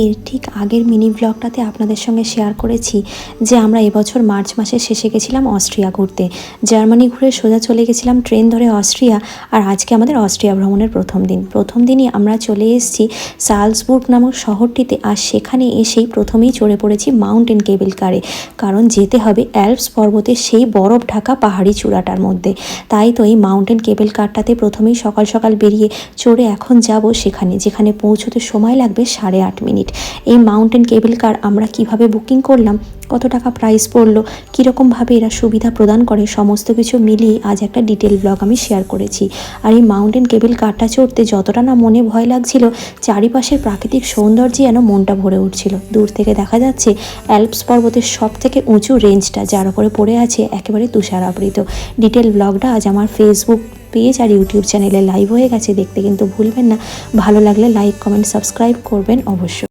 এর ঠিক আগের মিনি ব্লগটাতে আপনাদের সঙ্গে শেয়ার করেছি যে আমরা এবছর মার্চ মাসের শেষে গেছিলাম অস্ট্রিয়া ঘুরতে। জার্মানি ঘুরে সোজা চলে গেছিলাম ট্রেন ধরে অস্ট্রিয়া। আর আজকে আমাদের অস্ট্রিয়া ভ্রমণের প্রথম দিনই আমরা চলে এসেছি সালজবুর্গ নামক শহরটিতে। আর সেখানে এসেই প্রথমেই চড়ে পড়েছি মাউন্টেন কেবল কারে, কারণ যেতে হবে অ্যালপস পর্বতের সেই বরফ ঢাকা পাহাড়ি চূড়াটার মধ্যে। তাই তো এই মাউন্টেন কেবল কারটাতে প্রথমেই সকাল সকাল বেরিয়ে চড়ে এখন যাব সেখানে, যেখানে পৌঁছতে সময় লাগবে 8.5 মিনিট। এই মাউন্টেন কেবল কার আমরা কিভাবে বুকিং করলাম, কত টাকা প্রাইস পড়লো, কীরকমভাবে এরা সুবিধা প্রদান করে, সমস্ত কিছু মিলিয়ে আজ একটা ডিটেল ব্লগ আমি শেয়ার করেছি। আর এই মাউন্টেন কেবল কারটা চড়তে যতটা না মনে ভয় লাগছিল, চারিপাশের প্রাকৃতিক সৌন্দর্যে যেন মনটা ভরে উঠছিল। দূর থেকে দেখা যাচ্ছে অ্যালপস পর্বতের সব থেকে উঁচু রেঞ্জটা, যার উপরে পড়ে আছে একেবারে তুষারাবৃত। ডিটেল ব্লগটা আজ আমার ফেসবুক পেজ আর ইউটিউব চ্যানেলে লাইভ হয়ে গেছে, দেখতে কিন্তু ভুলবেন না। ভালো লাগলে লাইক, কমেন্ট, সাবস্ক্রাইব করবেন অবশ্যই।